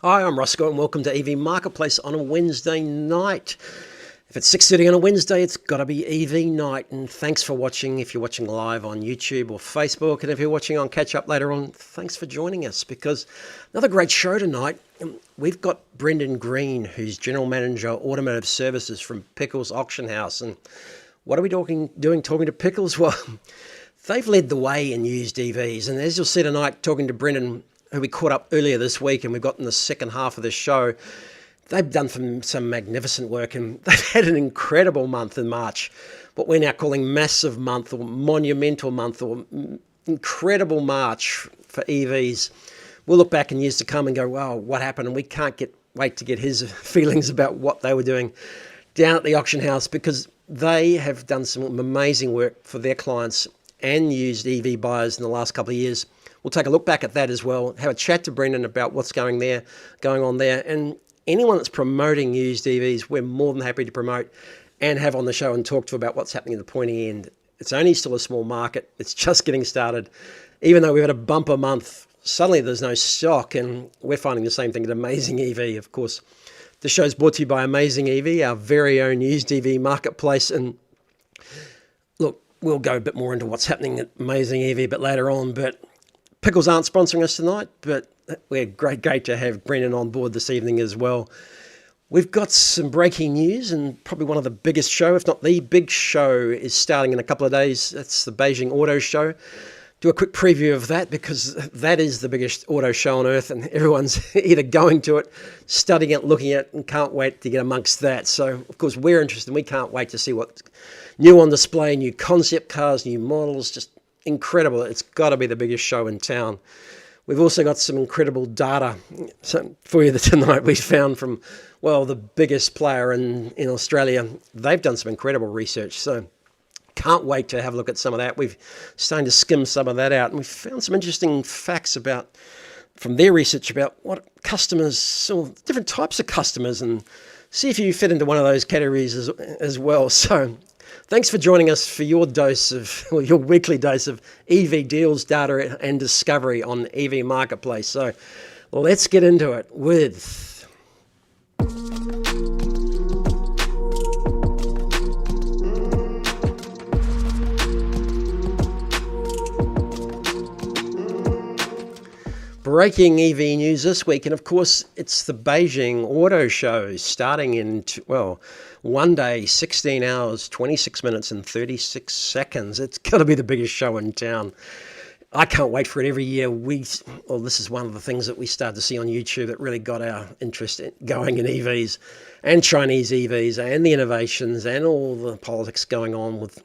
Hi, I'm Rosco and welcome to EV Marketplace on a Wednesday night. If it's 6:30 on a Wednesday, it's got to be EV night. And thanks for watching if you're watching live on YouTube or Facebook. And if you're watching on catch up later on, thanks for joining us because another great show tonight. We've got Brendon Green, who's General Manager Automotive Services from Pickles Auction House. And what are we talking to Pickles? Well, they've led the way in used EVs. And as you'll see tonight, talking to Brendon, who we caught up earlier this week, and we've got in the second half of the show, they've done some magnificent work, and they've had an incredible month in March, what we're now calling massive month or monumental month or incredible March for EVs. We'll look back in years to come and go, wow, what happened? And we can't wait to get his feelings about what they were doing down at the auction house, because they have done some amazing work for their clients and used EV buyers in the last couple of years. We'll take a look back at that as well, have a chat to Brendon about what's going on there. And anyone that's promoting used EVs, we're more than happy to promote and have on the show and talk to about what's happening at the pointy end. It's only still a small market. It's just getting started. Even though we've had a bumper month, suddenly there's no stock, and we're finding the same thing at AmazingEV. Of course, the show's brought to you by AmazingEV, our very own used EV marketplace. And look, we'll go a bit more into what's happening at AmazingEV a bit later on, but Pickles aren't sponsoring us tonight, but we're great to have Brendon on board this evening as well. We've got some breaking news, and probably one of the biggest show, if not the big show, is starting in a couple of days. That's the Beijing Auto Show. Do a quick preview of that, because that is the biggest auto show on earth, and everyone's either going to it, studying it, looking at it, and can't wait to get amongst that. So, of course, we're interested, and we can't wait to see what's new on display, new concept cars, new models, just incredible. It's got to be the biggest show in town. We've also got some incredible data for you tonight we found from, well, the biggest player in Australia. They've done some incredible research, so can't wait to have a look at some of that. We've started to skim some of that out, and we've found some interesting facts from their research about what customers, or different types of customers, and see if you fit into one of those categories as well. So thanks for joining us for your weekly dose of EV deals, data and discovery on EV Marketplace. So let's get into it with breaking EV news this week. And of course, it's the Beijing Auto Show starting in, one day, 16 hours, 26 minutes and 36 seconds. It's got to be the biggest show in town. I can't wait for it every year. This is one of the things that we started to see on YouTube that really got our interest going in EVs and Chinese EVs and the innovations and all the politics going on with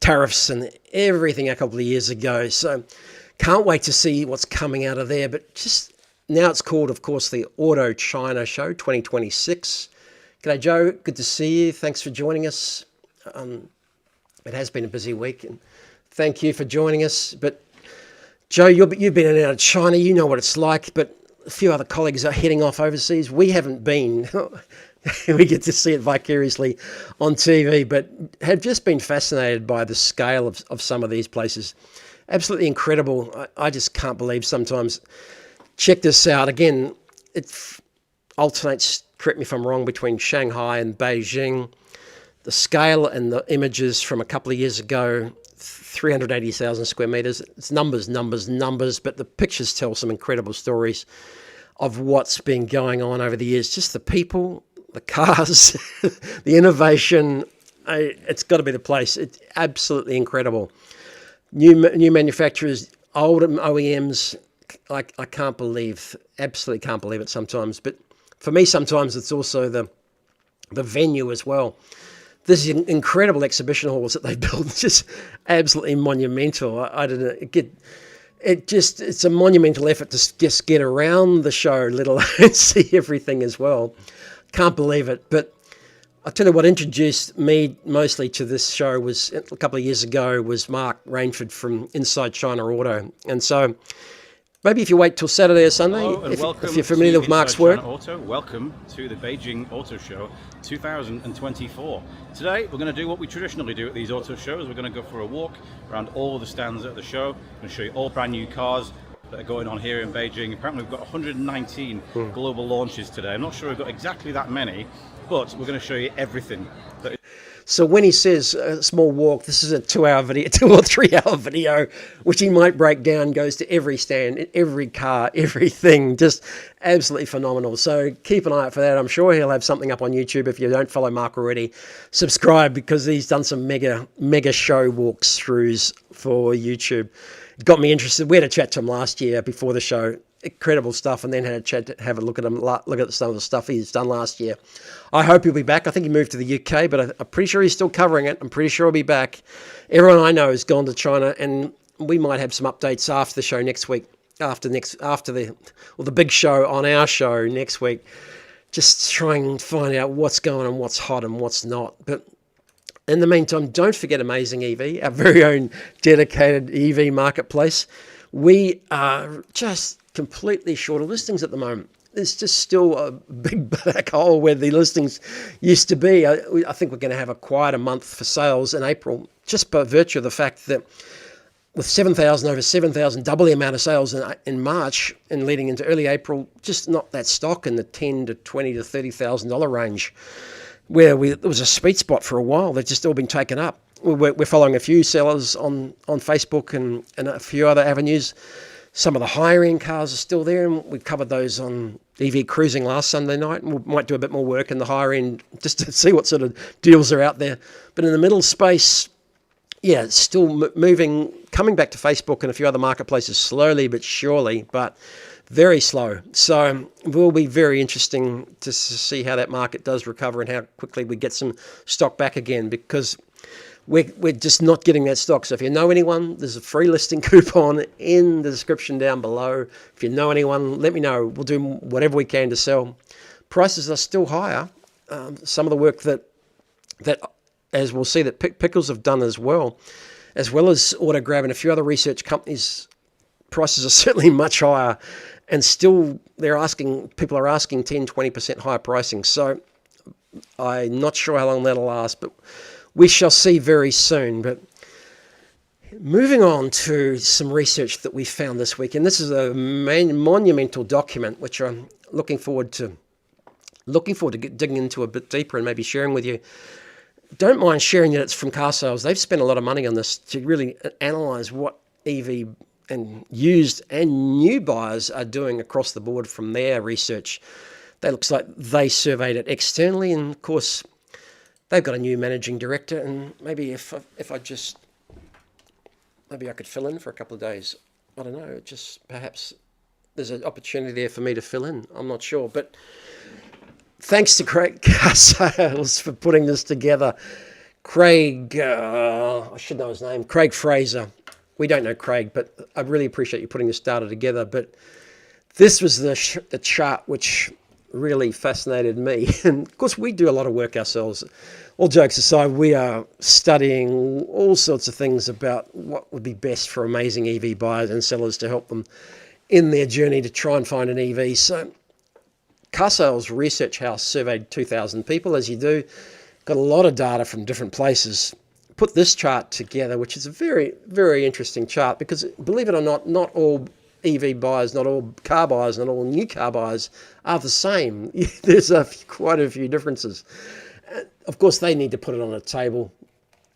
tariffs and everything a couple of years ago. So can't wait to see what's coming out of there. But just now it's called, of course, the Auto China Show 2026. G'day, Joe. Good to see you. Thanks for joining us. It has been a busy week, and thank you for joining us. But Joe, you've been in and out of China. You know what it's like, but a few other colleagues are heading off overseas. We haven't been. We get to see it vicariously on TV, but have just been fascinated by the scale of some of these places. Absolutely incredible. I just can't believe sometimes. Check this out. Again, it alternates, correct me if I'm wrong, between Shanghai and Beijing. The scale and the images from a couple of years ago, 380,000 square meters. It's numbers, but the pictures tell some incredible stories of what's been going on over the years. Just the people, the cars, the innovation. It's got to be the place. It's absolutely incredible. New manufacturers, old OEMs, I absolutely can't believe it sometimes. But for me, sometimes it's also the venue as well. This is incredible exhibition halls that they built, just absolutely monumental. I don't know, it's a monumental effort to just get around the show, let alone see everything as well. Can't believe it. But I'll tell you what introduced me mostly to this show was a couple of years ago was Mark Rainford from Inside China Auto. And so maybe if you wait till Saturday or Sunday, if you're familiar with Mark's work. Welcome to the Beijing Auto Show 2024. Today we're going to do what we traditionally do at these auto shows. We're going to go for a walk around all the stands at the show. I'm going to show you all brand new cars, that are going on here in Beijing. Apparently we've got 119 global launches today. I'm not sure we've got exactly that many, but we're going to show you everything. So when he says a small walk, this is a 2-hour video, 2 or 3 hour video, which he might break down, goes to every stand, every car, everything, just absolutely phenomenal. So keep an eye out for that. I'm sure he'll have something up on YouTube. If you don't follow Mark already, subscribe, because he's done some mega show walkthroughs for YouTube. It got me interested. We had a chat to him last year before the show. Incredible stuff, and then had a chat to have a look at him, look at some of the stuff he's done last year. I hope he'll be back. I think he moved to the UK, but I'm pretty sure he's still covering it. I'm pretty sure he'll be back. Everyone I know has gone to China, and we might have some updates after the show next week, after the big show on our show next week. Just trying to find out what's going on, what's hot and what's not. But in the meantime, don't forget AmazingEV, our very own dedicated EV marketplace. We are just completely short of listings at the moment. There's just still a big black hole where the listings used to be. I think we're going to have a quieter month for sales in April, just by virtue of the fact that with 7,000, over 7,000, double the amount of sales in March and leading into early April, just not that stock in the $10,000 to $20,000 to $30,000 range, where it was a sweet spot for a while. They've just all been taken up. We're following a few sellers on Facebook and a few other avenues. Some of the higher end cars are still there, and we covered those on EV Cruising last Sunday night. And we might do a bit more work in the higher end just to see what sort of deals are out there. But in the middle space, yeah, it's still moving, coming back to Facebook and a few other marketplaces slowly but surely, but very slow. So it will be very interesting to see how that market does recover and how quickly we get some stock back again, because we're just not getting that stock. So if you know anyone, there's a free listing coupon in the description down below. If you know anyone, let me know. We'll do whatever we can to sell. Prices are still higher. Some of the work that as we'll see, that Pickles have done as well as AutoGrab and a few other research companies, prices are certainly much higher, and still people are asking 10-20% higher pricing. So I'm not sure how long that'll last, but we shall see very soon. But moving on to some research that we found this week, and this is a monumental document which I'm looking forward to digging into a bit deeper and maybe sharing with you. Don't mind sharing that it's from Car Sales. They've spent a lot of money on this to really analyse what EV and used and new buyers are doing across the board from their research. That looks like they surveyed it externally, and of course they've got a new managing director, and maybe if I could fill in for a couple of days. I don't know, just perhaps there's an opportunity there for me to fill in. I'm not sure, but thanks to Craig Car Sales for putting this together. Craig, I should know his name, Craig Fraser. We don't know Craig, but I really appreciate you putting this data together. But this was the chart which really fascinated me. And of course, we do a lot of work ourselves. All jokes aside, we are studying all sorts of things about what would be best for AmazingEV buyers and sellers to help them in their journey to try and find an EV. So Car Sales Research House surveyed 2,000 people, as you do, got a lot of data from different places, put this chart together, which is a very, very interesting chart, because believe it or not all EV buyers, not all car buyers, not all new car buyers are the same. There's quite a few differences. Of course, they need to put it on a table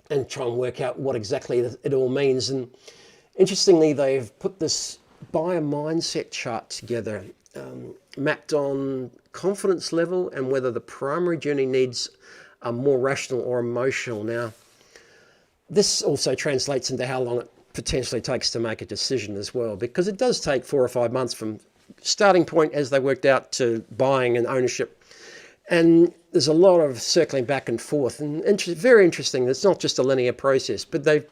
and try and work out what exactly it all means. And interestingly, they've put this buyer mindset chart together, mapped on confidence level and whether the primary journey needs are more rational or emotional. Now, this also translates into how long it potentially takes to make a decision as well, because it does take 4 or 5 months from starting point as they worked out to buying and ownership. And there's a lot of circling back and forth, and very interesting. It's not just a linear process, but they've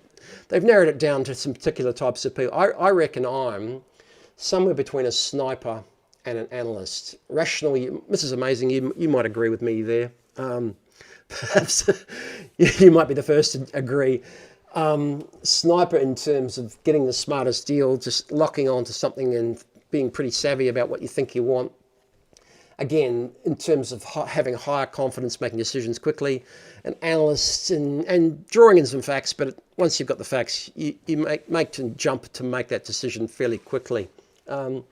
narrowed it down to some particular types of people. I reckon I'm somewhere between a sniper and an analyst. Rationally, this is amazing. You might agree with me there. Perhaps you might be the first to agree. Sniper in terms of getting the smartest deal, just locking on to something and being pretty savvy about what you think you want. Again, in terms of having higher confidence, making decisions quickly, and analysts and drawing in some facts, but once you've got the facts, you make to jump to make that decision fairly quickly. G'day,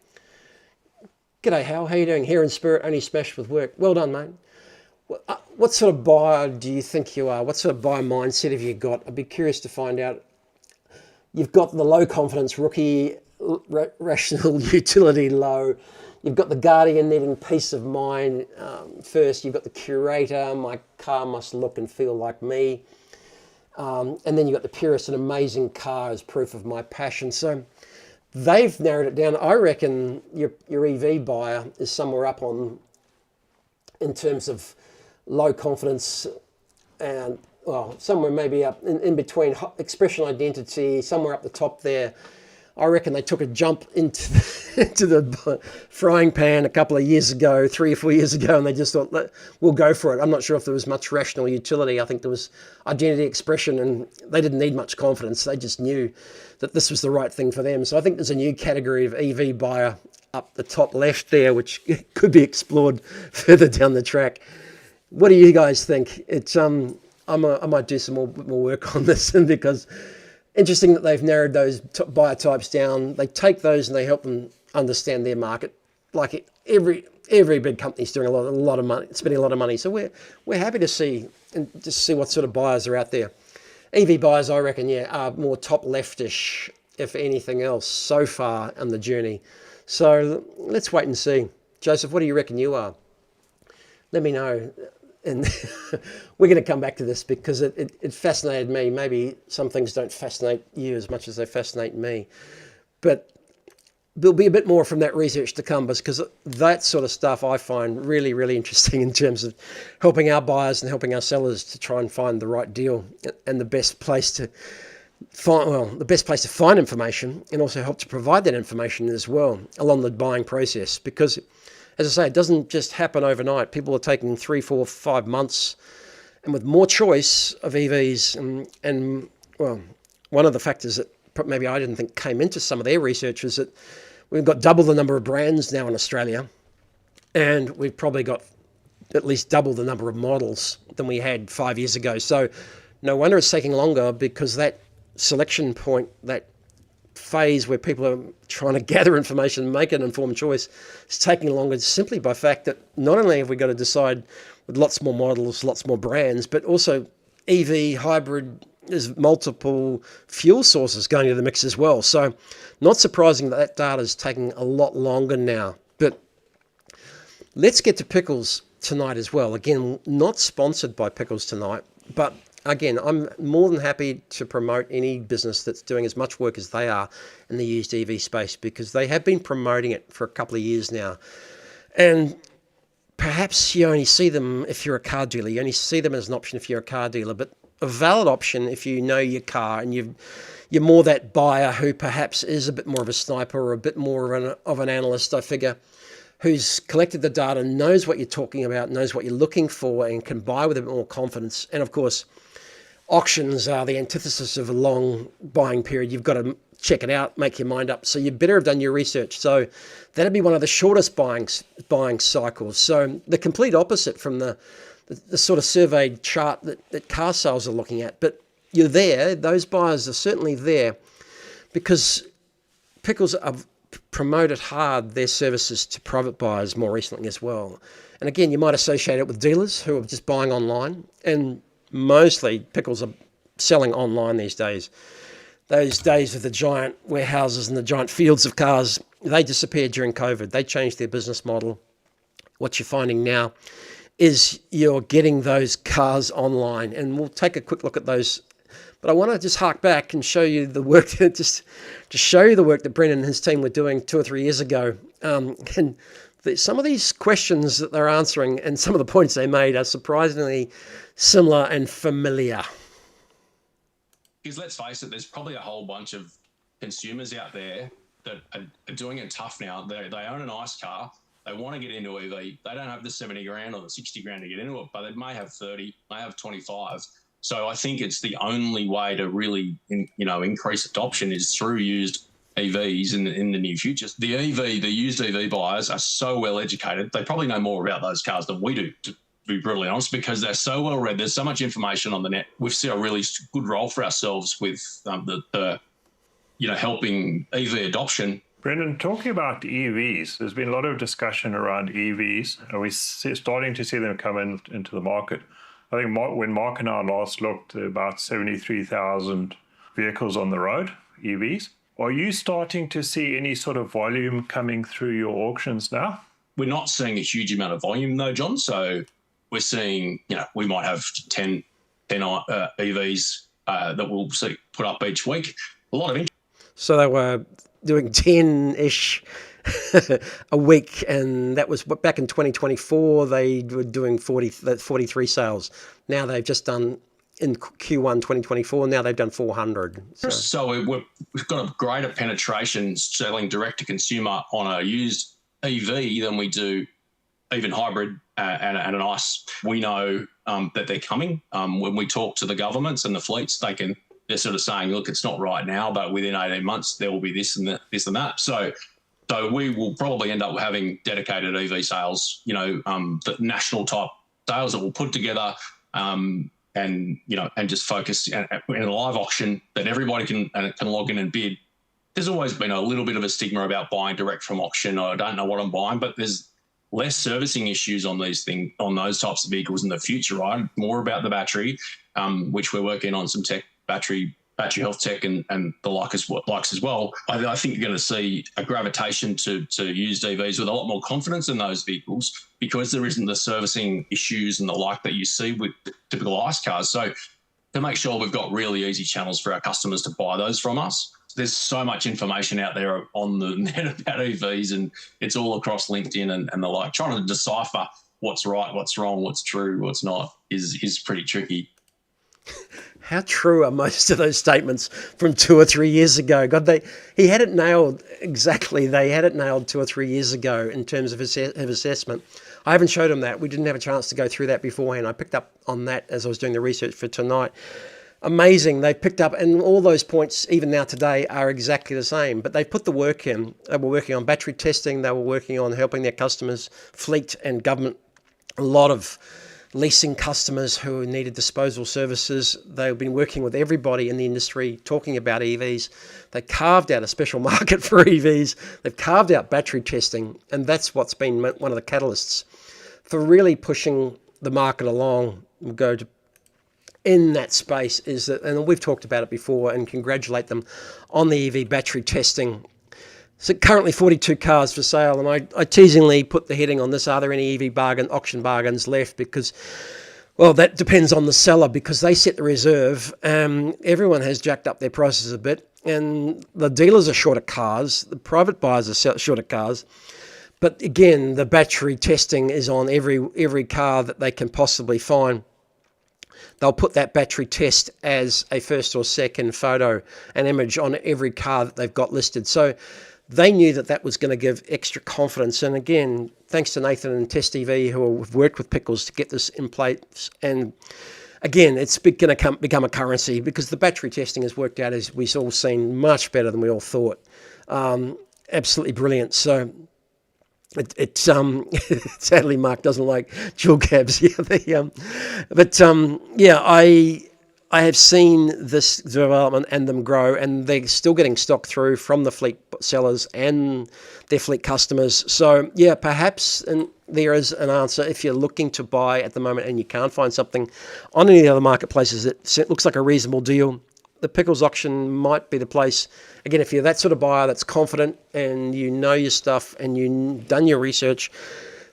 Hal. How you doing? Here in spirit, only smashed with work. Well done, mate. What sort of buyer do you think you are? What sort of buyer mindset have you got? I'd be curious to find out. You've got the low confidence rookie, rational utility low. You've got the guardian needing peace of mind first. You've got the curator, my car must look and feel like me. And then you've got the purist, an amazing car as proof of my passion. So they've narrowed it down. I reckon your EV buyer is somewhere up on, in terms of low confidence, and well, somewhere maybe up in between expression identity, somewhere up the top there. I reckon they took a jump into the frying pan a couple of years ago, 3 or 4 years ago, and they just thought, we'll go for it. I'm not sure if there was much rational utility. I think there was identity expression, and they didn't need much confidence. They just knew that this was the right thing for them. So I think there's a new category of EV buyer up the top left there, which could be explored further down the track. What do you guys think? It's I might do some more work on this, because interesting that they've narrowed those buyer types down. They take those and they help them understand their market. Like every big company's doing a lot of money, spending a lot of money. So we're happy to see what sort of buyers are out there. EV buyers, I reckon, are more top leftish, if anything else, so far on the journey. So let's wait and see. Joseph, what do you reckon you are? Let me know. And we're going to come back to this because it fascinated me. Maybe some things don't fascinate you as much as they fascinate me. But there'll be a bit more from that research to come, because that sort of stuff I find really, really interesting in terms of helping our buyers and helping our sellers to try and find the right deal and the best place to find information, and also help to provide that information as well along the buying process. Because, as I say, it doesn't just happen overnight. People are taking 3, 4, 5 months, and with more choice of EVs, and one of the factors that maybe I didn't think came into some of their research was that we've got double the number of brands now in Australia, and we've probably got at least double the number of models than we had 5 years ago. So no wonder it's taking longer, because that selection point, that phase where people are trying to gather information and make an informed choice, is taking longer simply by fact that not only have we got to decide with lots more models, lots more brands, but also EV, hybrid, there's multiple fuel sources going into the mix as well. So not surprising that data is taking a lot longer now. But let's get to Pickles tonight as well. Again, not sponsored by Pickles tonight, but again, I'm more than happy to promote any business that's doing as much work as they are in the used EV space, because they have been promoting it for a couple of years now. And perhaps you only see them if you're a car dealer. You only see them as an option if you're a car dealer, but a valid option if you know your car and you're more that buyer who perhaps is a bit more of a sniper or a bit more of an analyst, I figure, who's collected the data, knows what you're talking about, knows what you're looking for, and can buy with a bit more confidence. And of course, auctions are the antithesis of a long buying period. You've got to check it out, make your mind up. So you better have done your research. So that'd be one of the shortest buying cycles. So the complete opposite from the sort of surveyed chart that car sales are looking at. But you're there. Those buyers are certainly there, because Pickles have promoted hard their services to private buyers more recently as well. And again, you might associate it with dealers who are just buying online, and mostly Pickles are selling online these days. Those days of the giant warehouses and the giant fields of cars, they disappeared during COVID. They changed their business model. What you're finding now is you're getting those cars online, and we'll take a quick look at those. But I want to just hark back and show you the work, just to show you the work that Brendon and his team were doing 2 or 3 years ago. And some of these questions that they're answering and some of the points they made are surprisingly similar and familiar. Because let's face it, there's probably a whole bunch of consumers out there that are doing it tough now. They own a nice car. They want to get into EV. They don't have the 70 grand or the 60 grand to get into it, but they may have 30, may have 25. So I think it's the only way to really, increase adoption is through used EVs in the near future. The used EV buyers are so well educated. They probably know more about those cars than we do, to be brutally honest, because they're so well read. There's so much information on the net. We've seen a really good role for ourselves with helping EV adoption Brendan, talking about EVs, there's been a lot of discussion around EVs, and we're starting to see them come into the market. I think when Mark and I last looked, there were about 73,000 vehicles on the road, EVs. Are you starting to see any sort of volume coming through your auctions now? We're not seeing a huge amount of volume though, John. So we're seeing, we might have 10 EVs that we'll see put up each week. A lot of interest. So they were doing 10-ish a week, and that was back in 2024. They were doing 43 sales. Now they've just done, in Q1 2024, now they've done 400. So we've got a greater penetration selling direct to consumer on a used EV than we do even hybrid and an ICE. We know that they're coming. When we talk to the governments and the fleets, they're sort of saying, look, it's not right now, but within 18 months there will be this and that. So we will probably end up having dedicated EV sales, the national type sales that we'll put together, and just focus in a live auction that everybody can log in and bid. There's always been a little bit of a stigma about buying direct from auction. I don't know what I'm buying, but there's less servicing issues on those types of vehicles in the future, right? More about the battery, which we're working on some tech, battery health tech and the likes as well. I think you're going to see a gravitation to used EVs with a lot more confidence in those vehicles because there isn't the servicing issues and the like that you see with typical ICE cars. So to make sure we've got really easy channels for our customers to buy those from us. There's so much information out there on the net about EVs, and it's all across LinkedIn and the like. Trying to decipher what's right, what's wrong, what's true, what's not is pretty tricky. How true are most of those statements from 2 or 3 years ago? God, he had it nailed exactly. They had it nailed 2 or 3 years ago in terms of his assessment. I haven't showed him that. We didn't have a chance to go through that beforehand. I picked up on that as I was doing the research for tonight. Amazing. They picked up, and all those points, even now today, are exactly the same. But they put the work in. They were working on battery testing. They were working on helping their customers, fleet and government, a lot of leasing customers who needed disposal services. They've been working with everybody in the industry talking about EVs. They carved out a special market for EVs. They've carved out battery testing, and that's what's been one of the catalysts for really pushing the market along. We'll go to in that space is that, and we've talked about it before, and congratulate them on the EV battery testing. So currently 42 cars for sale, and I teasingly put the heading on this, are there any EV auction bargains left? Because, well, that depends on the seller, because they set the reserve. Everyone has jacked up their prices a bit, and the dealers are short of cars, the private buyers are short of cars. But again, the battery testing is on every car that they can possibly find. They'll put that battery test as a first or second photo and image on every car that they've got listed. So they knew that was going to give extra confidence. And again, thanks to Nathan and TestEV, who have worked with Pickles to get this in place. And again, it's going to become a currency, because the battery testing has worked out, as we've all seen, much better than we all thought. Absolutely brilliant. So sadly Mark doesn't like dual cabs. I have seen this development and them grow, and they're still getting stock through from the fleet sellers and their fleet customers. So yeah, perhaps there is an answer if you're looking to buy at the moment and you can't find something on any other marketplaces that looks like a reasonable deal. The Pickles auction might be the place. Again, if you're that sort of buyer that's confident and you know your stuff and you've done your research,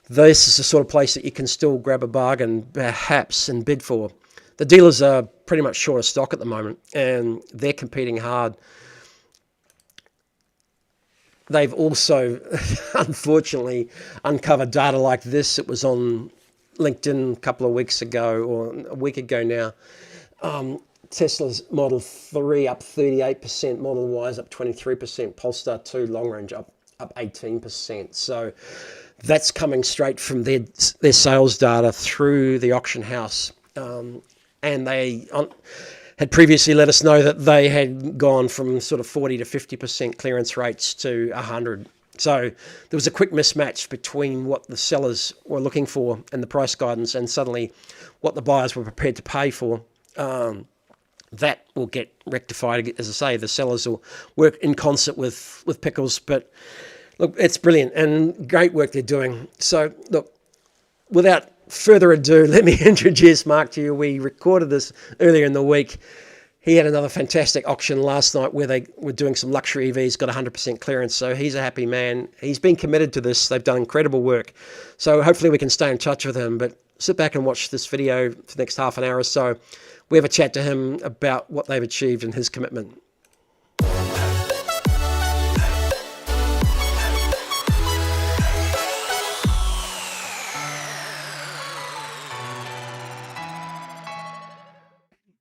this is the sort of place that you can still grab a bargain, perhaps, and bid for. The dealers are pretty much short of stock at the moment, and they're competing hard. They've also, unfortunately, uncovered data like this. It was on LinkedIn a couple of weeks ago, or a week ago now. Tesla's Model 3 up 38%, Model Y is up 23%, Polestar 2 long range up 18%. So that's coming straight from their sales data through the auction house. And they had previously let us know that they had gone from sort of 40 to 50% clearance rates to 100. So there was a quick mismatch between what the sellers were looking for and the price guidance, and suddenly what the buyers were prepared to pay for. that will get rectified. As I say, the sellers will work in concert with Pickles. But look, it's brilliant and great work they're doing. So look, without further ado, let me introduce Mark to you. We recorded this earlier in the week. He had another fantastic auction last night where they were doing some luxury EVs, got 100% clearance. So he's a happy man. He's been committed to this. They've done incredible work. So hopefully we can stay in touch with him. But sit back and watch this video for the next half an hour or so. We have a chat to him about what they've achieved and his commitment.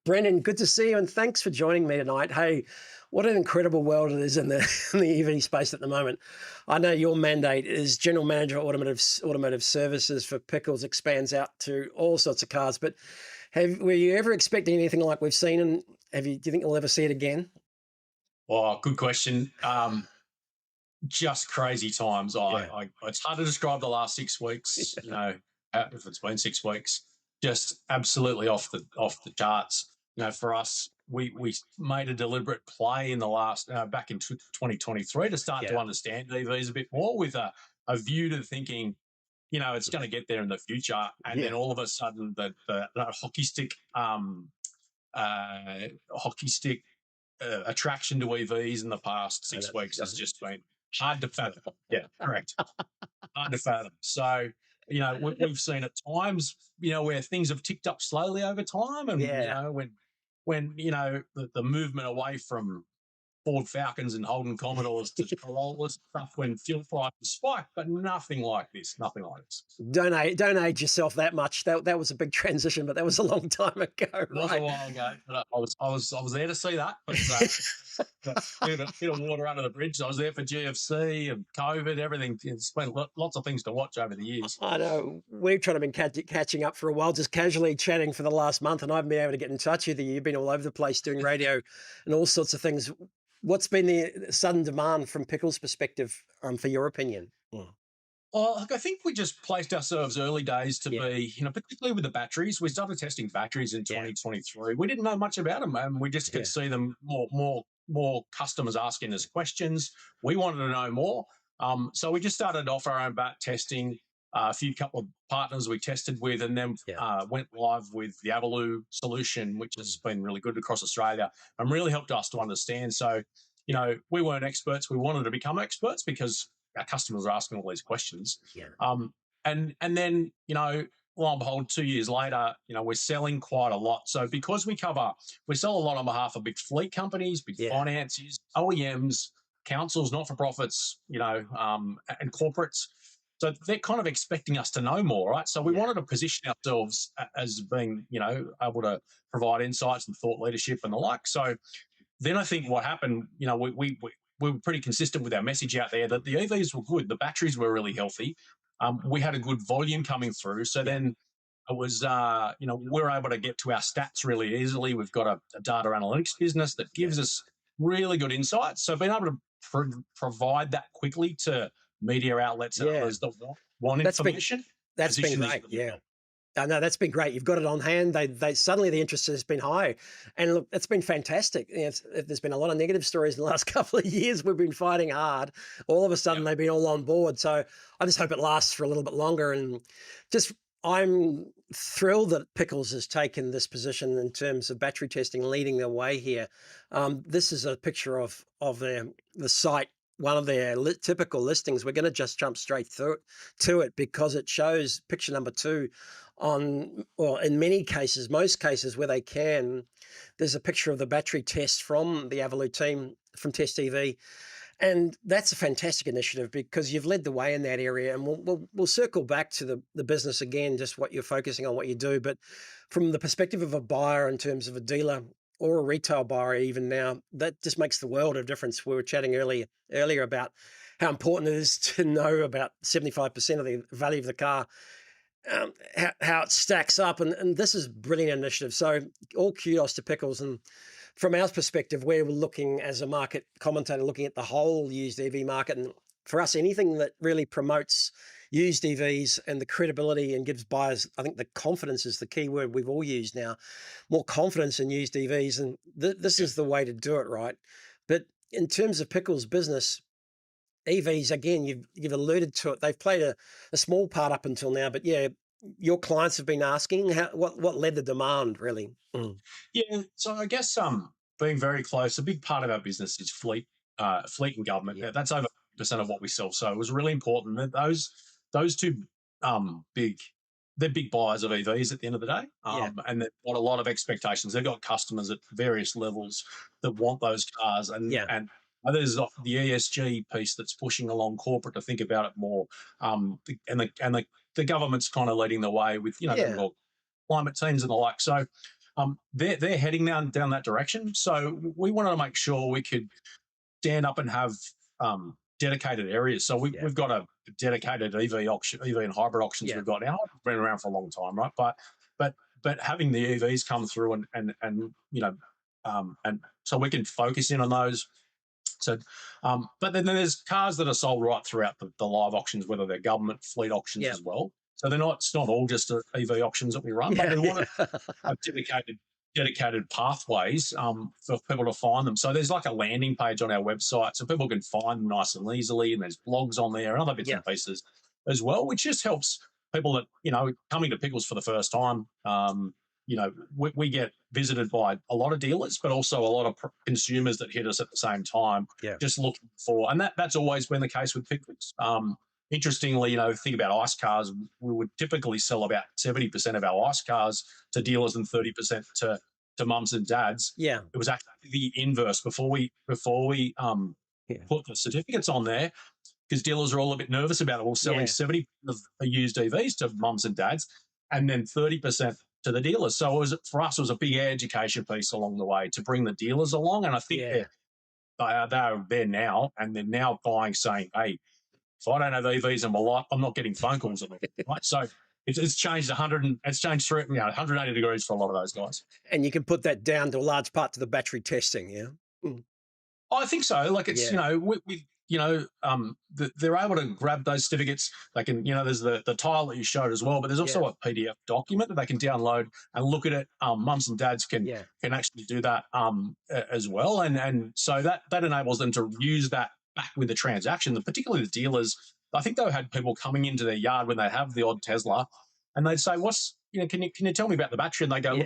Brendon, good to see you, and thanks for joining me tonight. Hey, what an incredible world it is in the EV space at the moment. I know your mandate is General Manager of Automotive Services for Pickles, expands out to all sorts of cars. But were you ever expecting anything like we've seen, and do you think you'll ever see it again? Well, good question. Just crazy times. It's hard to describe the last 6 weeks. You know, if it's been 6 weeks, just absolutely off the charts. You know, for us, we made a deliberate play in the last back in 2023 to start to understand EVs a bit more, with a view to thinking, you know, it's going to get there in the future. And then all of a sudden, the hockey stick attraction to EVs in the past 6 weeks has just been hard to fathom. Yeah, correct. Hard to fathom. So, you know, we've seen at times, you know, where things have ticked up slowly over time, and you know, when you know the movement away from Ford Falcons and Holden Commodores to Corollas stuff when fuel prices spike, but nothing like this. Nothing like this. Don't age yourself that much. That was a big transition, but that was a long time ago. Right? It was a while ago. But I was there to see that. But bit of water under the bridge. I was there for GFC and COVID, everything. It's been lots of things to watch over the years. I know. We've tried to been catching up for a while, just casually chatting for the last month, and I haven't been able to get in touch with you. You've been all over the place doing radio and all sorts of things. What's been the sudden demand from Pickles' perspective, for your opinion? Well, look, I think we just placed ourselves early days to be, you know, particularly with the batteries. We started testing batteries in 2023. We didn't know much about them, and we just could see them more customers asking us questions. We wanted to know more. So we just started off our own bat testing, a couple of partners we tested with, and then went live with the Avaloo solution, which has been really good across Australia and really helped us to understand. So, you know, we weren't experts. We wanted to become experts because our customers are asking all these questions. And then, you know, lo and behold, 2 years later, you know, we're selling quite a lot. So because we sell a lot on behalf of big fleet companies, big financiers, OEMs, councils, not-for-profits, you know, and corporates. So they're kind of expecting us to know more, right? So we wanted to position ourselves as being, you know, able to provide insights and thought leadership and the like. So then I think what happened, you know, we were pretty consistent with our message out there that the EVs were good, the batteries were really healthy. We had a good volume coming through. So then it was, you know, we're able to get to our stats really easily. We've got a data analytics business that gives us really good insights. So being able to provide that quickly to media outlets and others that want information. That's been great. No, that's been great. You've got it on hand. They suddenly the interest has been high, and look, it's been fantastic. You know, there's been a lot of negative stories in the last couple of years. We've been fighting hard. All of a sudden, they've been all on board. So I just hope it lasts for a little bit longer. And I'm thrilled that Pickles has taken this position in terms of battery testing, leading the way here. This is a picture of the site. One of their typical listings. We're going to just jump straight through to it because it shows picture number 2 in many cases, most cases where they can, there's a picture of the battery test from the Avaloo team from Test EV. And that's a fantastic initiative because you've led the way in that area. And we'll circle back to the business again, just what you're focusing on, what you do. But from the perspective of a buyer in terms of a dealer or a retail buyer even now, that just makes the world of difference. We were chatting earlier about how important it is to know about 75% of the value of the car, how it stacks up. And this is a brilliant initiative. So all kudos to Pickles. And from our perspective, we're looking as a market commentator, looking at the whole used EV market. And for us, anything that really promotes used EVs and the credibility, and gives buyers, I think the confidence is the key word we've all used now, more confidence in used EVs. And this is the way to do it, right? But in terms of Pickles' business, EVs, again, you've alluded to it. They've played a small part up until now, but yeah, your clients have been asking what led the demand, really. Yeah, so I guess being very close, a big part of our business is fleet and government. Yeah. That's over 50% of what we sell. So it was really important that those two they're big buyers of EVs at the end of the day, and they've got a lot of expectations. They've got customers at various levels that want those cars, and there's the ESG piece that's pushing along corporate to think about it more, and the government's kind of leading the way with climate teams and the like. So they're heading down that direction. So we wanted to make sure we could stand up and have dedicated areas. So we've got a dedicated EV auction, EV and hybrid auctions we've got now. It's been around for a long time, right? But having the EVs come through and so we can focus in on those. So, but then there's cars that are sold right throughout the live auctions, whether they're government fleet auctions as well. So it's not all just EV auctions that we run, but we want to have dedicated pathways for people to find them. So there's like a landing page on our website so people can find them nice and easily, and there's blogs on there and other bits and pieces as well, which just helps people that, coming to Pickles for the first time. We get visited by a lot of dealers, but also a lot of consumers that hit us at the same time, just looking for, and that's always been the case with Pickles. Interestingly, think about ICE cars, we would typically sell about 70% of our ICE cars to dealers and 30% to mums and dads. Yeah. It was actually the inverse before we put the certificates on there, because dealers are all a bit nervous about it. We're selling 70% of used EVs to mums and dads, and then 30% to the dealers. So for us, it was a big education piece along the way to bring the dealers along. And I think they are there now, and they're now buying, saying, hey, if I don't have EVs in my life, I'm not getting phone calls at all, right? So it's changed 180 degrees for a lot of those guys. And you can put that down to a large part to the battery testing, I think so. Like it's, they're able to grab those certificates. They can, there's the tile that you showed as well, but there's also a PDF document that they can download and look at it. Mums and dads can actually do that as well. And so that enables them to use that back with the transaction, particularly the dealers. I think they had people coming into their yard when they have the odd Tesla, and they'd say, can you tell me about the battery? And they go,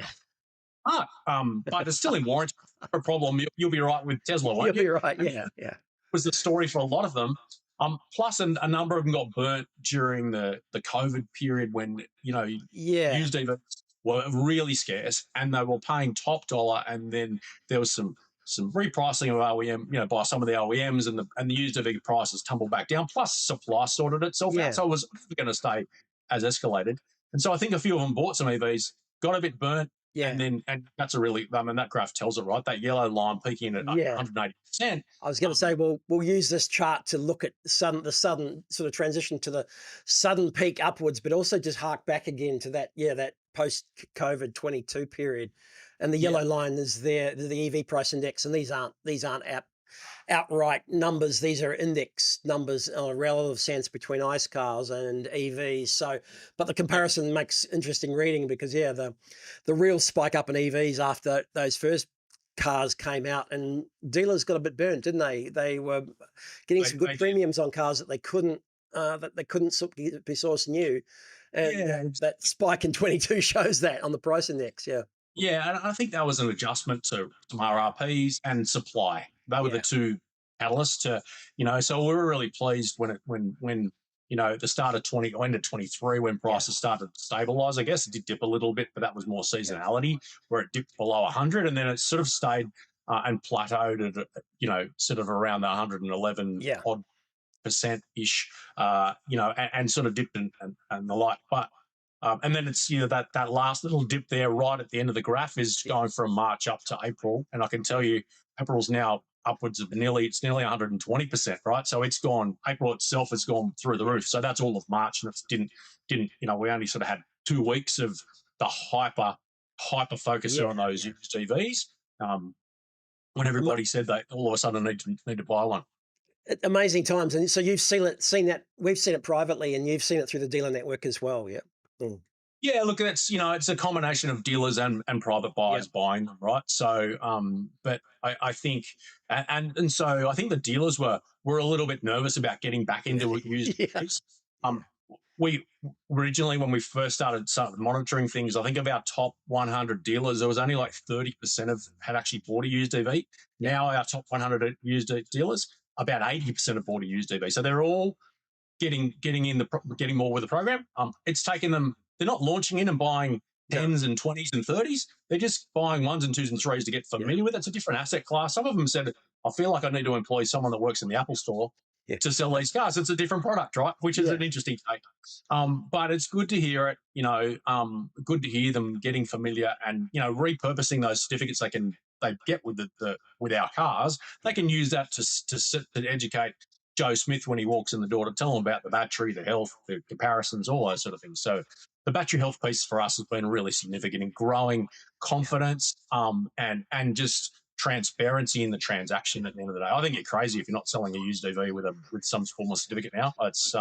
but it's still in warranty. No problem. You'll be right with Tesla, won't you? You'll be right. Yeah. Was the story for a lot of them. Plus, a number of them got burnt during the COVID period when used EVs were really scarce and they were paying top dollar, and then there was some repricing of OEM, by some of the OEMs, and the used EV prices tumbled back down. Plus, supply sorted itself out, so it was going to stay as escalated. And so I think a few of them bought some EVs, got a bit burnt. Yeah, and that's that graph tells it, right? That yellow line peaking at 180%. I was going to say, we'll use this chart to look at the sudden sort of transition to the sudden peak upwards, but also just hark back again to that post-COVID 22 period. And the yellow line is there, the EV price index, and these aren't outright numbers. These are index numbers on a relative sense between ICE cars and EVs. So, but the comparison makes interesting reading because the real spike up in EVs after those first cars came out, and dealers got a bit burnt, didn't they? They were getting some good premiums on cars that they couldn't be sourced new. And that spike in 22 shows that on the price index. Yeah, and I think that was an adjustment to some RRPs and supply. They were the two catalysts to, so we were really pleased when the start of end of 23, when prices started to stabilise. I guess it did dip a little bit, but that was more seasonality, where it dipped below 100, and then it sort of stayed and plateaued at, sort of around the 111 odd %-ish, and sort of dipped and the like. But and then it's that last little dip there right at the end of the graph is going from March up to April, and I can tell you April's now upwards of nearly 120%, right? So it's gone. April itself has gone through the roof. So that's all of March, and it didn't. We only sort of had 2 weeks of the hyper focus on those used EVs, when everybody said they all of a sudden need to buy one. Amazing times. And so you've seen that. We've seen it privately, and you've seen it through the dealer network as well. Yeah. Mm. Yeah, look, that's, it's a combination of dealers and private buyers buying them, right? So, but I think, and so I think the dealers were a little bit nervous about getting back into used EVs. We originally, when we first started monitoring things, I think of our top 100 dealers, there was only like 30% of had actually bought a used EV. Now our top 100 used dealers, about 80% have bought a used EV. So they're all getting more with the program. It's taken them. They're not launching in and buying 10s and 20s and 30s. They're just buying 1s and 2s and 3s to get familiar with it. It's a different asset class. Some of them said, I feel like I need to employ someone that works in the Apple store to sell these cars. It's a different product, right? Which is an interesting take. But it's good to hear it, good to hear them getting familiar and, repurposing those certificates they get with with our cars. They can use that to educate Joe Smith when he walks in the door, to tell him about the battery, the health, the comparisons, all those sort of things. So the battery health piece for us has been really significant in growing confidence and just transparency in the transaction at the end of the day. I think you're crazy if you're not selling a used EV with some form of certificate now. It's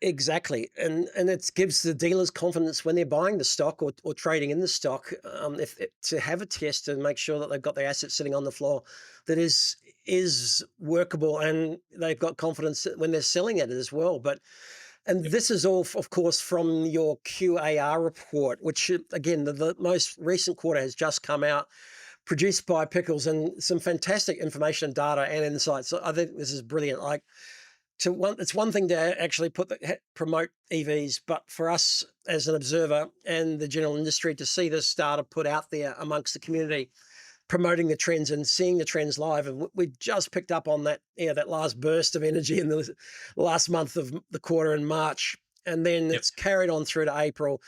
Exactly. And it gives the dealers confidence when they're buying the stock or trading in the stock, to have a test and make sure that they've got their assets sitting on the floor that is workable, and they've got confidence when they're selling it as well. And this is all, of course, from your QAR report, which, again, the most recent quarter has just come out, produced by Pickles, and some fantastic information, data, and insights. So I think this is brilliant. It's one thing to actually promote EVs, but for us as an observer and the general industry to see this data put out there amongst the community, promoting the trends and seeing the trends live. And we just picked up on that, that last burst of energy in the last month of the quarter in March. And then it's carried on through to April.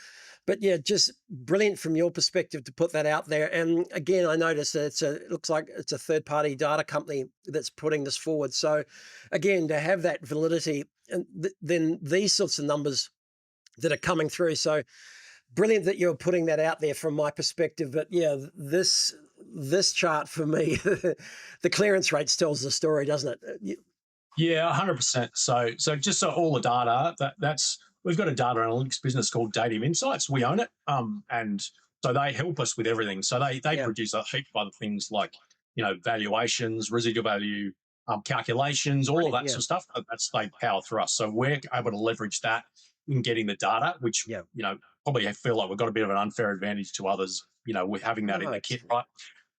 But just brilliant from your perspective to put that out there. And again, I noticed that it looks like it's a third-party data company that's putting this forward. So again, to have that validity, and then these sorts of numbers that are coming through. So brilliant that you're putting that out there from my perspective. But this chart for me, the clearance rates tells the story, doesn't it? Yeah, 100%. So just so all the data, that's we've got a data analytics business called Dative Insights. We own it, and so they help us with everything. So they produce a heap of other things like valuations, residual value calculations, all of that sort of stuff. They power through us. So we're able to leverage that in getting the data, which probably feel like we've got a bit of an unfair advantage to others. With having that in the kit, right?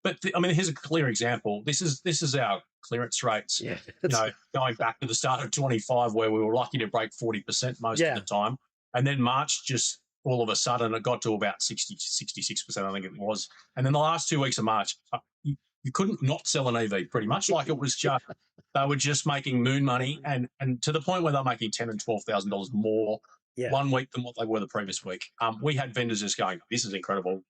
But here's a clear example. This is our clearance rates. Yeah, going back to the start of 25, where we were lucky to break 40% most of the time, and then March just all of a sudden it got to about 66%, I think it was. And then the last 2 weeks of March, you couldn't not sell an EV pretty much. Like it was just they were just making moon money, and to the point where they're making $10,000 and $12,000 more 1 week than what they were the previous week. We had vendors just going, "This is incredible.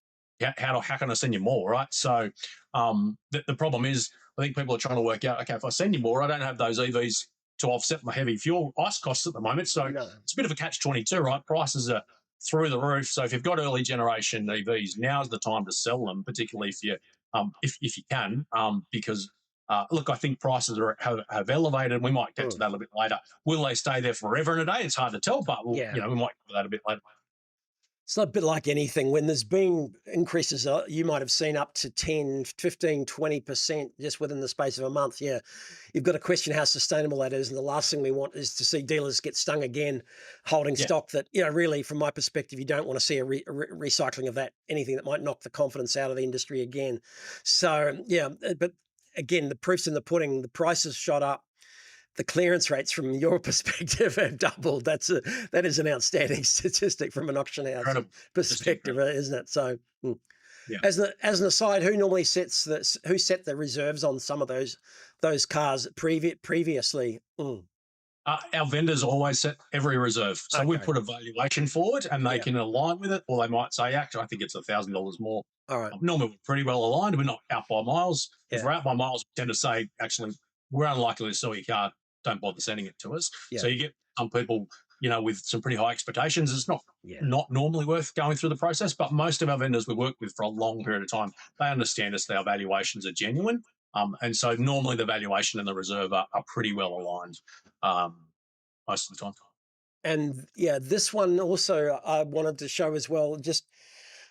How can I send you more?" Right. So the problem is, I think people are trying to work out, okay, if I send you more, I don't have those EVs to offset my heavy fuel ICE costs at the moment. So it's a bit of a catch-22, right? Prices are through the roof. So if you've got early generation EVs, now's the time to sell them, particularly if you can, because look, I think prices have elevated. We might get to that a little bit later. Will they stay there forever and a day? It's hard to tell, but we might get to that a bit later. It's not a bit like anything. When there's been increases, you might have seen up to 10, 15, 20% just within the space of a month. Yeah, you've got to question how sustainable that is. And the last thing we want is to see dealers get stung again holding stock that, really, from my perspective, you don't want to see a recycling of that, anything that might knock the confidence out of the industry again. So, but again, the proof's in the pudding. The prices shot up. The clearance rates from your perspective have doubled. That is an outstanding statistic from an auction house perspective, isn't it? So, as an aside, who set the reserves on some of those cars previously? Our vendors always set every reserve. So we put a valuation forward, and they can align with it, or they might say, actually, I think it's $1,000 more. All right. Normally, we're pretty well aligned. We're not out by miles. If we're out by miles, we tend to say, actually, we're unlikely to sell your car. Don't bother sending it to us. So you get some people, with some pretty high expectations. It's not normally worth going through the process, but most of our vendors we work with for a long period of time, they understand us. Our valuations are genuine. And so normally the valuation and the reserve are pretty well aligned most of the time. And yeah, this one also I wanted to show as well, just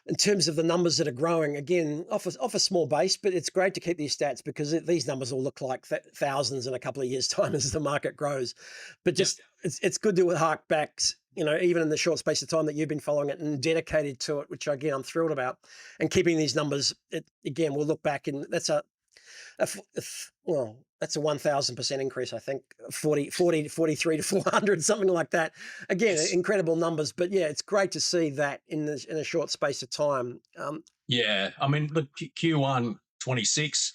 in terms of the numbers that are growing, again, off a small base, but it's great to keep these stats because these numbers will look like thousands in a couple of years' time as the market grows. But just it's good to hark back, even in the short space of time that you've been following it and dedicated to it, which again I'm thrilled about. And keeping these numbers, again, we'll look back and that's that's a 1,000% increase, I think, 43 to 400, something like that. Again, incredible numbers, but yeah, it's great to see that in a short space of time. Yeah, I mean, the Q1 26,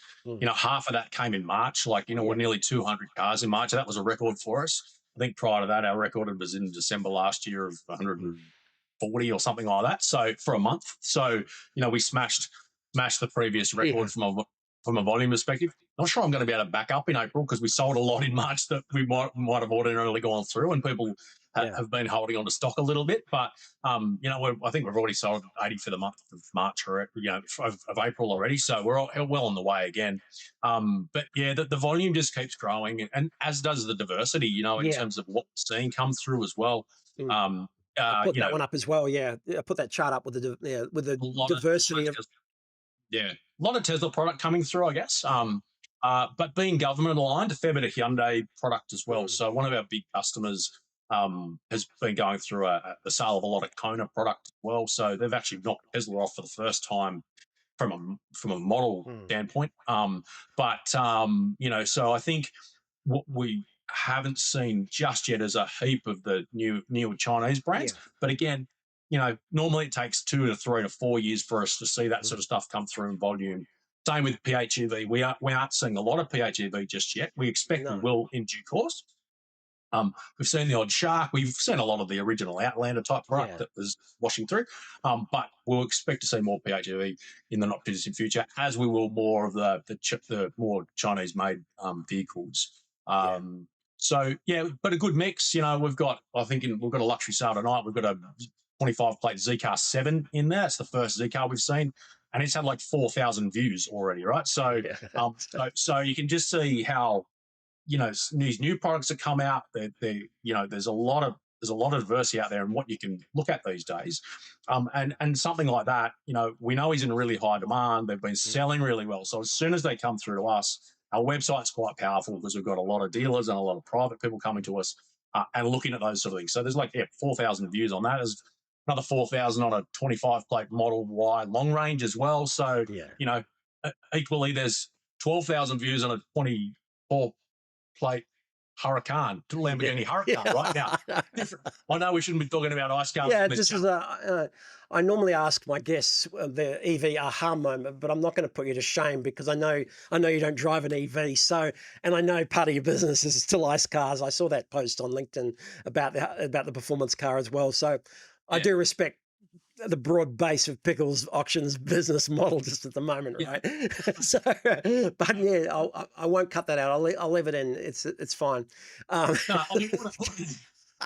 half of that came in March. We're nearly 200 cars in March. That was a record for us. I think prior to that, our record was in December last year of 140 or something like that. So for a month, we smashed the previous record from a volume perspective. Not sure I'm going to be able to back up in April because we sold a lot in March that we might have ordinarily gone through, and people have been holding on to stock a little bit. But I think we've already sold 80 for the month of March or of April already, so we're well on the way again. But yeah, the volume just keeps growing, and as does the diversity. In terms of what we're seeing come through as well. I put that one up as well. Yeah, I put that chart up with the diversity of. Yeah, a lot of Tesla product coming through, I guess. But being government aligned, a fair bit of Hyundai product as well. So one of our big customers has been going through the sale of a lot of Kona product as well. So they've actually knocked Tesla off for the first time from a model standpoint. So I think what we haven't seen just yet is a heap of the new Chinese brands. Yeah. But again, normally it takes 2 to 3 to 4 years for us to see that sort of stuff come through in volume. Same with PHEV. We aren't seeing a lot of PHEV just yet. We expect we will in due course. We've seen the odd Shark. We've seen a lot of the original Outlander type product that was washing through. But we'll expect to see more PHEV in the not too distant future, as we will more of the more Chinese-made vehicles. So yeah, but a good mix. We've got a luxury sale tonight. We've got a 25-plate Z-Car 7 in there. It's the first Z-Car we've seen, and it's had like 4,000 views already, right? So, so you can just see how, these new products that come out. There's a lot of diversity out there and what you can look at these days, and something like that. We know he's in really high demand. They've been selling really well. So as soon as they come through to us, our website's quite powerful because we've got a lot of dealers and a lot of private people coming to us and looking at those sort of things. So there's 4,000 views on that. There's another 4,000 on a 25-plate Model Y long range as well. So, equally, there's 12,000 views on a 24-plate Huracan, Lamborghini Huracan right now. I know we shouldn't be talking about ice cars. Yeah, this is I normally ask my guests the EV aha moment, but I'm not going to put you to shame because I know you don't drive an EV. So, and I know part of your business is still ice cars. I saw that post on LinkedIn about the performance car as well. So, I do respect the broad base of Pickles auctions business model just at the moment, right? So, but yeah, I won't cut that out. I'll leave it in. It's fine.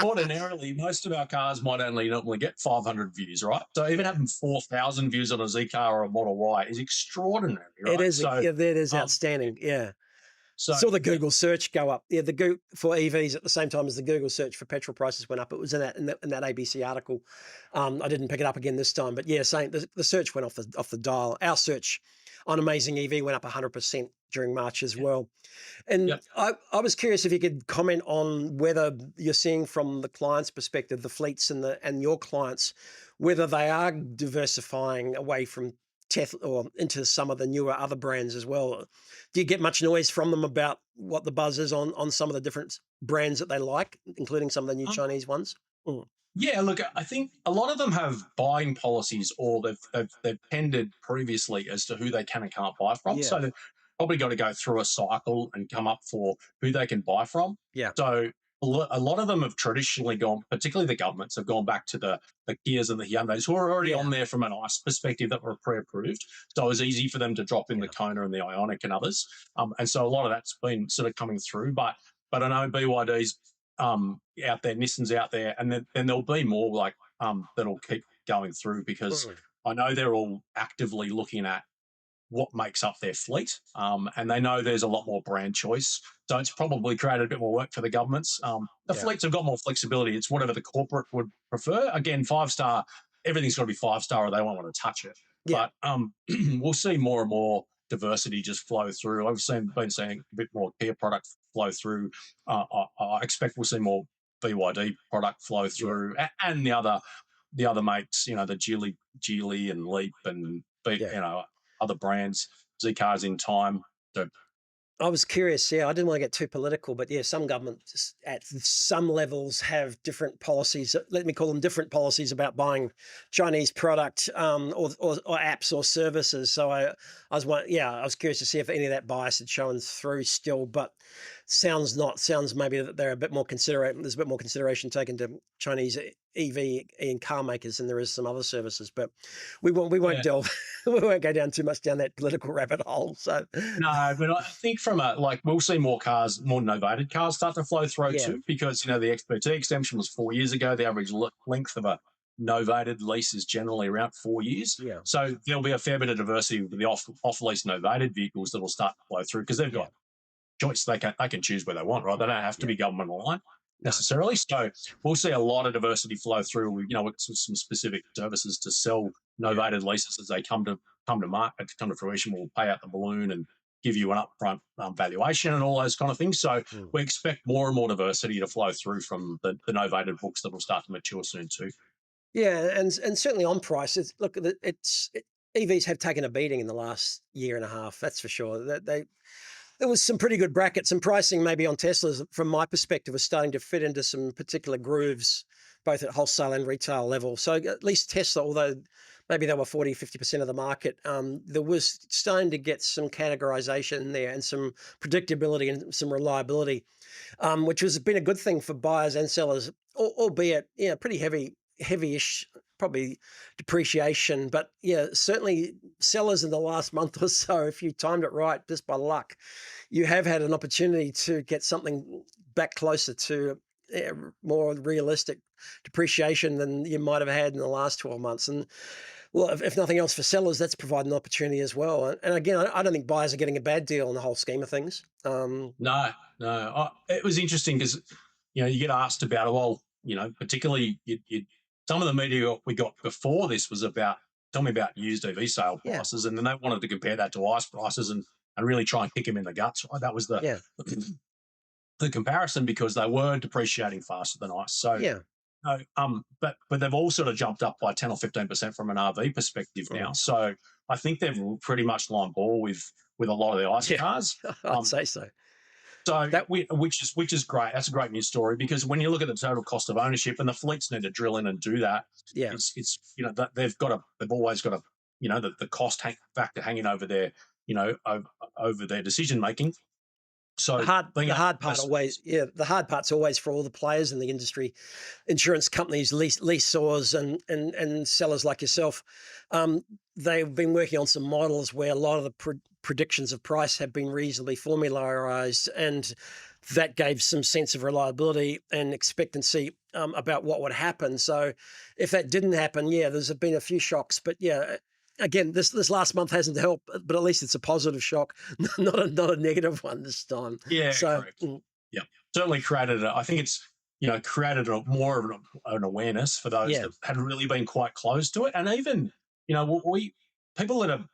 Ordinarily, most of our cars might only normally get 500 views, right? So even having 4,000 views on a Z-Car or a Model Y is extraordinary, right? It is. That is outstanding. Yeah. So, saw the Google search go up. Yeah, the Google for EVs at the same time as the Google search for petrol prices went up. It was in that ABC article. I didn't pick it up again this time, but yeah, saying the search went off the dial. Our search on AmazingEV went up 100% during March as well. And I was curious if you could comment on whether you're seeing from the client's perspective, the fleets and your clients, whether they are diversifying away from Tesla or into some of the newer other brands as well. Do you get much noise from them about what the buzz is on some of the different brands that they like, including some of the new Chinese ones? Yeah, look, I think a lot of them have buying policies, or they've tendered previously as to who they can and can't buy from. So they've probably got to go through a cycle and come up for who they can buy from. Yeah. So a lot of them have traditionally gone, particularly the governments, have gone back to the Kias and the Hyundais who are already on there from an ICE perspective that were pre-approved. So it was easy for them to drop in the Kona and the Ioniq and others. And so a lot of that's been sort of coming through. But I know BYD's out there, Nissan's out there, and then there'll be more that'll keep going through because I know they're all actively looking at what makes up their fleet, and they know there's a lot more brand choice. So it's probably created a bit more work for the governments. The fleets have got more flexibility. It's whatever the corporate would prefer. Again, 5-star, everything's got to be 5-star or they won't want to touch it. Yeah. But we'll see more and more diversity just flow through. I've been seeing a bit more Kia product flow through. I expect we'll see more BYD product flow through, and the other mates, the Geely and Leap and other brands, Z cars in time. So I was curious. Yeah, I didn't want to get too political, but yeah, some governments at some levels have different policies. Let me call them different policies about buying Chinese product or apps or services. So I was curious to see if any of that bias had shown through still, but sounds maybe that they're a bit more considerate. There's a bit more consideration taken to Chinese EV and car makers than there is some other services. But we won't delve. We won't go down too much down that political rabbit hole. So no, but I think we'll see more novated cars start to flow through too, because the XPT exemption was 4 years ago. The average length of a novated lease is generally around 4 years. Yeah. So there'll be a fair bit of diversity with the off-lease novated vehicles that will start to flow through because they've got choice. They can choose where they want, right? They don't have to be government aligned necessarily. So we'll see a lot of diversity flow through. With some specific services to sell novated leases as they come to fruition. We'll pay out the balloon and give you an upfront valuation and all those kind of things. So we expect more and more diversity to flow through from the novated books that will start to mature soon too. Yeah, and certainly on price. EVs have taken a beating in the last year and a half. That's for sure. There was some pretty good brackets and pricing maybe on Teslas from my perspective was starting to fit into some particular grooves, both at wholesale and retail level. So at least Tesla, although maybe they were 40, 50% of the market, there was starting to get some categorization in there and some predictability and some reliability, which has been a good thing for buyers and sellers, albeit pretty heavyish, probably depreciation. But yeah, certainly sellers in the last month or so, if you timed it right, just by luck, you have had an opportunity to get something back closer to more realistic depreciation than you might have had in the last 12 months. And well, if nothing else for sellers, that's provided an opportunity as well. And again, I don't think buyers are getting a bad deal in the whole scheme of things. No. It was interesting because, you get asked about, well, particularly some of the media we got before this was about, tell me about used EV sale prices. And then they wanted to compare that to ICE prices and really try and kick them in the guts. Right? That was the comparison because they were depreciating faster than ICE. So, but they've all sort of jumped up by 10 or 15% from an RV perspective now. So I think they've pretty much lined ball with a lot of the ICE cars. I'd say so. So which is great. That's a great news story because when you look at the total cost of ownership, and the fleets need to drill in and do that. Yeah, it's they've always got the cost factor hanging over their over their decision making. So the hard part's always for all the players in the industry, insurance companies, leaseors, and sellers like yourself. They've been working on some models where a lot of the predictions of price have been reasonably formularized, and that gave some sense of reliability and expectancy about what would happen. So if that didn't happen, there's been a few shocks, but again, this last month hasn't helped, but at least it's a positive shock, not a negative one this time. Yeah, so, correct. Yeah, certainly created. I think it's created more of an awareness for those that had really been quite close to it, and even people that are,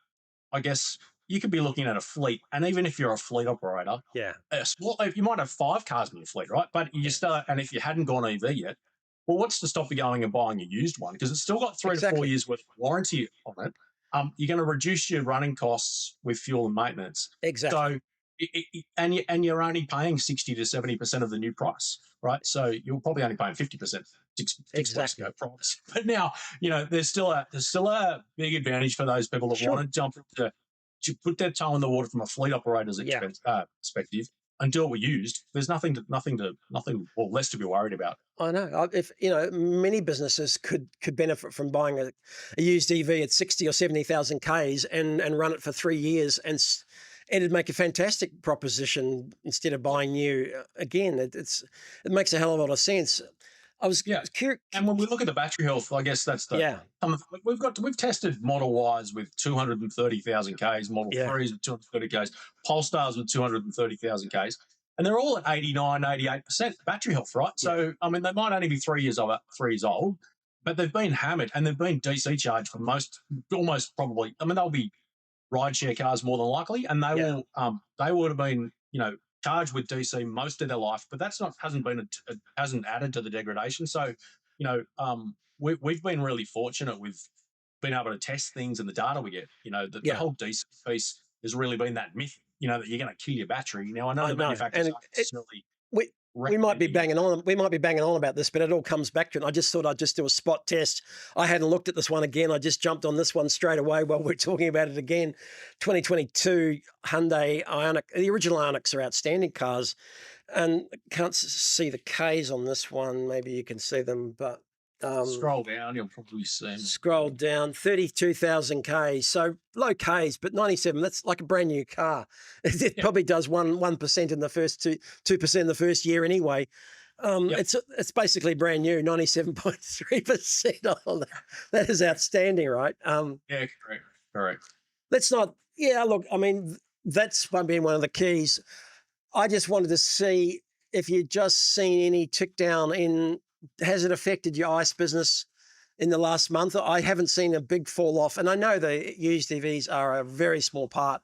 I guess. You could be looking at a fleet, and even if you're a fleet operator, you might have 5 cars in your fleet, right? But you start, and if you hadn't gone EV yet, well, what's to stop you going and buying a used one? Because it's still got 3 to 4 years worth of warranty on it. You're going to reduce your running costs with fuel and maintenance. Exactly. So, and you're only paying 60 to 70% of the new price, right? So you're probably only paying 50%. Six months ago, probably. But now, there's still a big advantage for those people that want to jump into. To put their toe in the water from a fleet operator's perspective and do it with used, there's nothing less to be worried about. I know. If many businesses could benefit from buying a used EV at 60 or 70,000 Ks and run it for 3 years, and it'd make a fantastic proposition instead of buying new. Again, it makes a hell of a lot of sense. I was Yeah. curious. And when we look at the battery health, I guess that's the Yeah, we've tested Model Ys with 230,000 Ks, Model yeah, 3s with 230 Ks, Polestars with 230,000 Ks, and they're all at 89, 88% battery health, right? yeah, So I mean, they might only be 3 years old, but they've been hammered and they've been DC charged for almost probably. I mean, they'll be rideshare cars more than likely, and they would have been charged with DC most of their life, but that's not hasn't added to the degradation. So we've been really fortunate with being able to test things and the data we get. The yeah. whole DC piece has really been that myth. That you're going to kill your battery. Now I know I the know, manufacturers and aren't necessarily we we might be recommending it. banging on. We might be banging on about this, but it all comes back to it. I just thought I'd just do a spot test. I hadn't looked at this one again. I just jumped on this one straight away while we're talking about it again. 2022 Hyundai Ioniq. The original Ioniqs are outstanding cars, and can't see the Ks on this one. Maybe you can see them, but Scroll down, you'll probably see 'em. scroll down, 32,000 Ks. So low Ks, but 97. That's like a brand new car. It probably does 1% in the first 2% in the first year anyway. It's basically brand new, 97.3%. Oh, that is outstanding, right? Yeah, correct. Let's not. Yeah, look. I mean, that's been one of the keys. I just wanted to see if you'd just seen any tick down in. Has it affected your ICE business in the last month? I haven't seen a big fall off, and I know the used EVs are a very small part,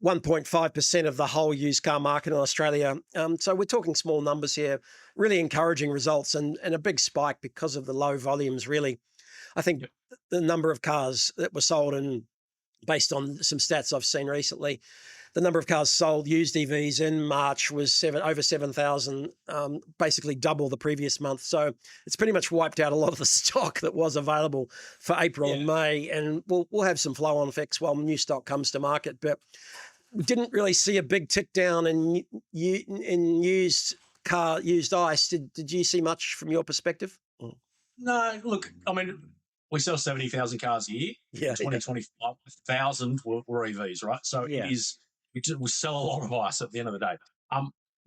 1.5% of the whole used car market in Australia. So we're talking small numbers here, really encouraging results, and a big spike because of the low volumes. Really, I think the number of cars that were sold, and based on some stats I've seen recently, the number of cars sold, used EVs in March was over 7,000, basically double the previous month. So it's pretty much wiped out a lot of the stock that was available for April and May, and we'll have some flow-on effects while new stock comes to market. But we didn't really see a big tick down in used ICE. Did you see much from your perspective? No, look, I mean, we sell 70,000 cars a year. Yeah, 2025, 1,000 were EVs, right? So Yeah. it is. We sell a lot of ICE at the end of the day.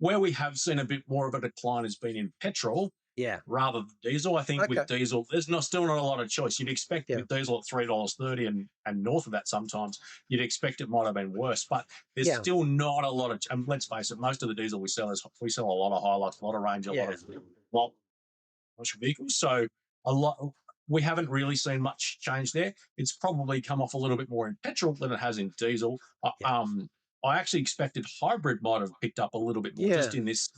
Where we have seen a bit more of a decline has been in petrol yeah, rather than diesel. I think with diesel, there's still not a lot of choice. You'd expect with diesel at $3.30 and north of that sometimes, you'd expect it might have been worse. But there's still not a lot of. And let's face it, most of the diesel we sell a lot of Hilux, a lot of Range, a lot of vehicles. So a lot. We haven't really seen much change there. It's probably come off a little bit more in petrol than it has in diesel. I actually expected hybrid might have picked up a little bit more just in this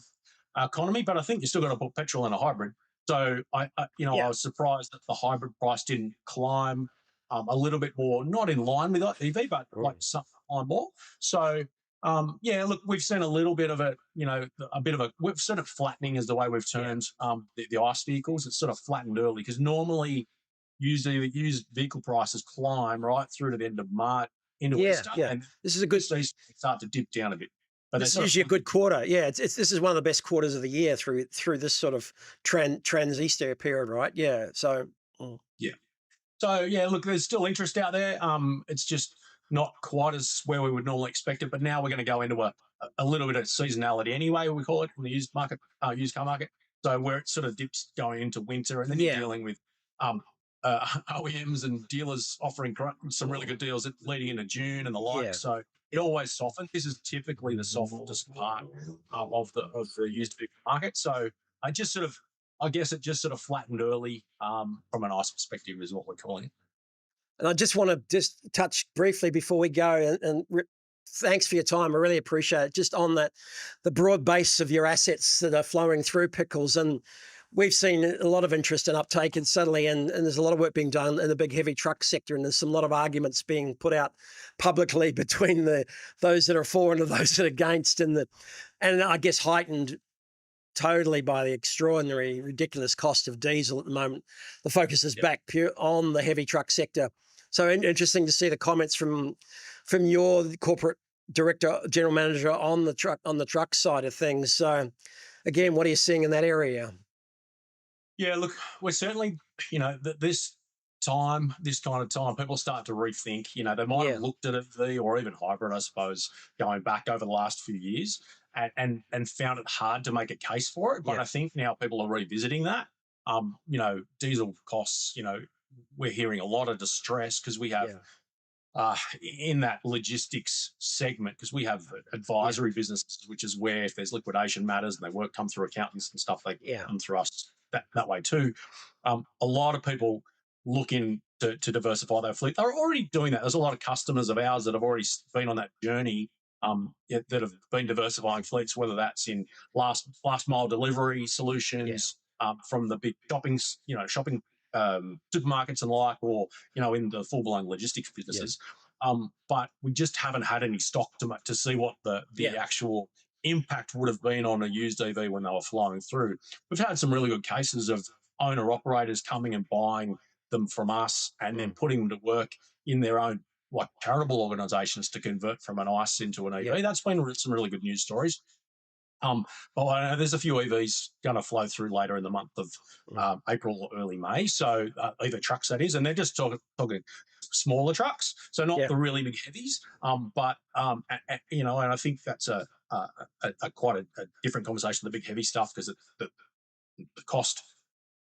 economy, but I think you're still going to put petrol in a hybrid. So I was surprised that the hybrid price didn't climb a little bit more, not in line with EV, but like some more. So look, we've seen a little bit of we've sort of flattening is the way we've termed the ICE vehicles. It's sort of flattened early because normally used vehicle prices climb right through to the end of March into Easter, and this is a good. They start to dip down a bit. But this is usually a good quarter. Yeah, this is one of the best quarters of the year through this sort of trans Easter period, right? Yeah. So look, there's still interest out there. It's just not quite as where we would normally expect it. But now we're going to go into a little bit of seasonality anyway, we call it in the used car market. So where it sort of dips going into winter, and then you're dealing with OEMs and dealers offering some really good deals leading into June and the like. Yeah. So it always softens. This is typically the softest part of the used vehicle market. So I guess it just sort of flattened early from an ICE perspective is what we're calling it. And I just want to just touch briefly before we go, and thanks for your time. I really appreciate it. Just on the broad base of your assets that are flowing through Pickles, and we've seen a lot of interest and uptake, and suddenly, and there's a lot of work being done in the big heavy truck sector, and there's a lot of arguments being put out publicly between those that are for and those that are against, and I guess heightened totally by the extraordinary, ridiculous cost of diesel at the moment. The focus is back pure on the heavy truck sector. So interesting to see the comments from your corporate director, general manager on the truck side of things. So again, what are you seeing in that area? Yeah, look, we're certainly, this kind of time, people start to rethink. They might have looked at EV or even hybrid, I suppose, going back over the last few years and found it hard to make a case for it. But I think now people are revisiting that. Diesel costs, we're hearing a lot of distress because we have in that logistics segment, because we have advisory businesses, which is where if there's liquidation matters and they come through accountants and stuff, they come through us that way too. A lot of people looking to diversify their fleet. They're already doing that. There's a lot of customers of ours that have already been on that journey, that have been diversifying fleets, whether that's in last mile delivery solutions, from the big shopping supermarkets and like, or in the full blown logistics businesses. But we just haven't had any stock to see what the actual impact would have been on a used EV when they were flowing through. We've had some really good cases of owner operators coming and buying them from us and then putting them to work in their own like charitable organisations to convert from an ICE into an EV. That's been some really good news stories. But I know there's a few EVs going to flow through later in the month of April or early May. So either trucks, that is, and they're just talking smaller trucks, so not the really big heavies. And I think that's a quite a different conversation, the big heavy stuff, because the cost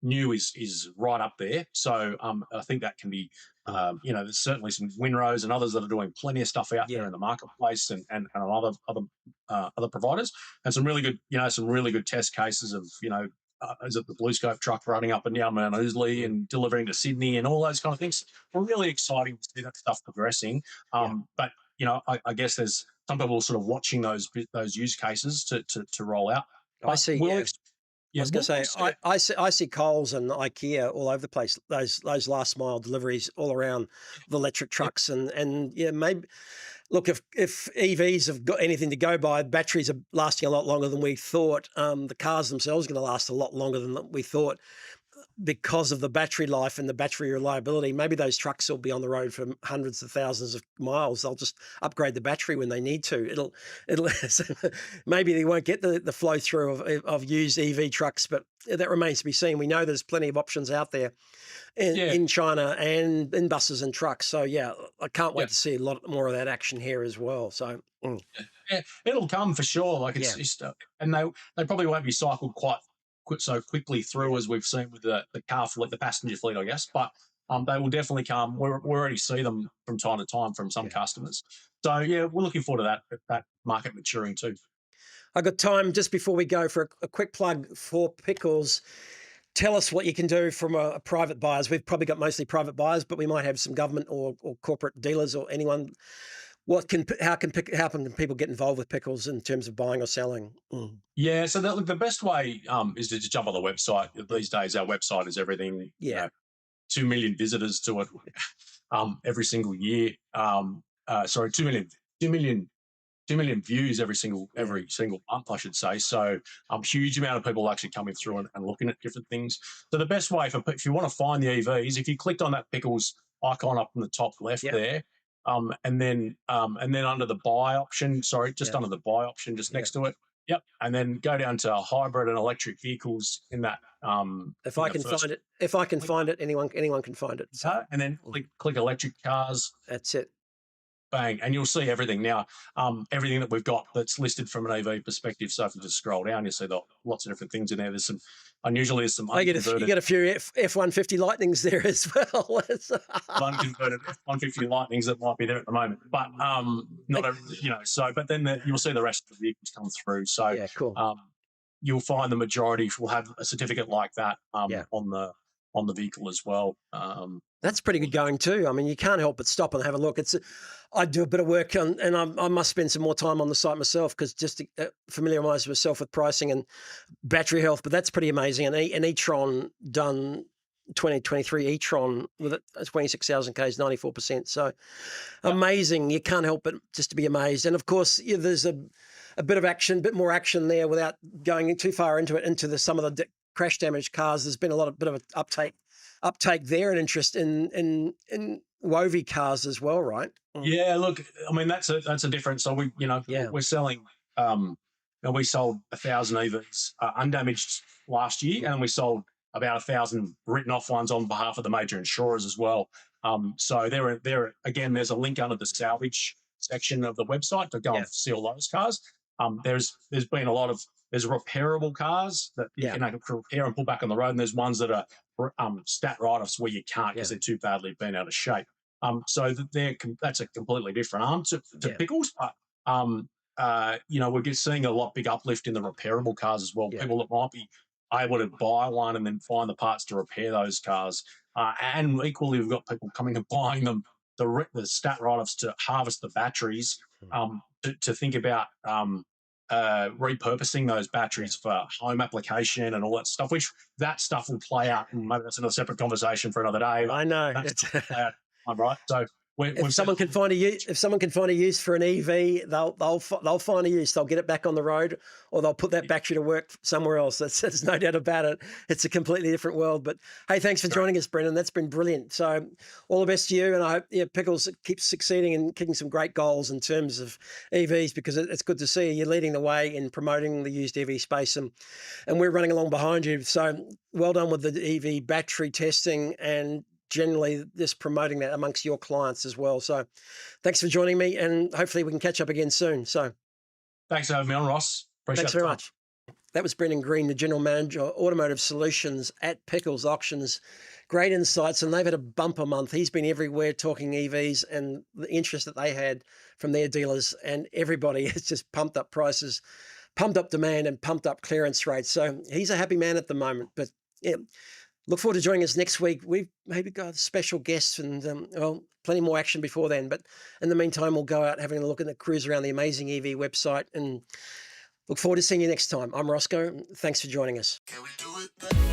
new is right up there. So I think that can be, there's certainly some Winrows and others that are doing plenty of stuff out there in the marketplace, and other providers, and some really good test cases of, is it the Blue Scope truck running up and down Mount Ousley and delivering to Sydney and all those kind of things. We're really exciting to see that stuff progressing. But I guess there's some people sort of watching those use cases to roll out. But I see. I was going to say, I see Coles and IKEA all over the place. Those last mile deliveries all around the electric trucks, and maybe look, if EVs have got anything to go by, batteries are lasting a lot longer than we thought. The cars themselves are going to last a lot longer than we thought, because of the battery life and the battery reliability. Maybe those trucks will be on the road for hundreds of thousands of miles. They'll just upgrade the battery when they need to. It'll maybe they won't get the flow through of used EV trucks, but that remains to be seen. We know there's plenty of options out there in China and in buses and trucks. So I can't wait to see a lot more of that action here as well. So it'll come for sure. Like it's just, and they probably won't be cycled quite so quickly through as we've seen with the car fleet, the passenger fleet, I guess. But they will definitely come. We already see them from time to time from some customers. So we're looking forward to that market maturing too. I got time just before we go for a quick plug for Pickles. Tell us what you can do from a private buyers. We've probably got mostly private buyers, but we might have some government or corporate dealers or anyone. How can people get involved with Pickles in terms of buying or selling? Yeah, so the best way is to just jump on the website. These days, our website is everything. 2 million visitors to it every single year. 2 million views every single month, I should say. So huge amount of people actually coming through and looking at different things. So the best way if you want to find the EVs, if you clicked on that Pickles icon up in the top left there. And then under the buy option, under the buy option, just next to it. Yep. And then go down to hybrid and electric vehicles in that. If I can find it, anyone can find it. So. And then click electric cars. That's it. Bang, and you'll see everything now. Everything that we've got that's listed from an EV perspective. So if you just scroll down, you'll see lots of different things in there. There's some. Unusually, there's some. You get a few F-150 Lightnings there as well. Unconverted F-150 Lightnings that might be there at the moment, but But then you'll see the rest of the vehicles come through. So cool. You'll find the majority will have a certificate like that on the vehicle as well. That's pretty good going too. I mean, you can't help but stop and have a look. I do a bit of work on, and I must spend some more time on the site myself, because just to familiarise myself with pricing and battery health. But that's pretty amazing. And an e-tron done 2023 e-tron with 26,000 Ks, 94%. So amazing. You can't help but just to be amazed. And of course, there's a bit of action, a bit more action there without going too far into it, into some of the crash damaged cars. There's been a bit of an uptake there and interest in Wovey cars as well, right? Yeah, look, I mean that's a difference. So we're selling. We sold 1,000 EVs undamaged last year, and we sold about 1,000 written off ones on behalf of the major insurers as well. So there again, there's a link under the salvage section of the website to go and see all those cars. There's been a lot of There's repairable cars that you can repair and pull back on the road, and there's ones that are stat write-offs where you can't because they're too badly been out of shape. So that's a completely different arm to Pickles, but we're just seeing a lot big uplift in the repairable cars as well. People that might be able to buy one and then find the parts to repair those cars, and equally we've got people coming and buying them the stat write-offs to harvest the batteries, to think about repurposing those batteries for home application and all that stuff, which that stuff will play out, and maybe that's another separate conversation for another day. I know. Right. So if someone can find a use for an EV, they'll find a use. They'll get it back on the road, or they'll put that battery to work somewhere else. That's no doubt about it. It's a completely different world. But hey, thanks for joining us, Brendon. That's been brilliant. So all the best to you, and I hope Pickles keeps succeeding and kicking some great goals in terms of EVs, because it's good to see you leading the way in promoting the used EV space, and we're running along behind you. So well done with the EV battery testing and generally just promoting that amongst your clients as well. So thanks for joining me, and hopefully we can catch up again soon. So thanks for having me on, Ross. Appreciate thanks very much. That was Brendon Green, the General Manager, Automotive Solutions at Pickles Auctions. Great insights, and they've had a bumper month. He's been everywhere talking EVs and the interest that they had from their dealers, and everybody has just pumped up prices, pumped up demand, and pumped up clearance rates. So he's a happy man at the moment. But yeah, look forward to joining us next week. We've maybe got special guests and, plenty more action before then. But in the meantime, we'll go out having a look at the cruise around the AmazingEV website, and look forward to seeing you next time. I'm Rosco. Thanks for joining us. Can we do it?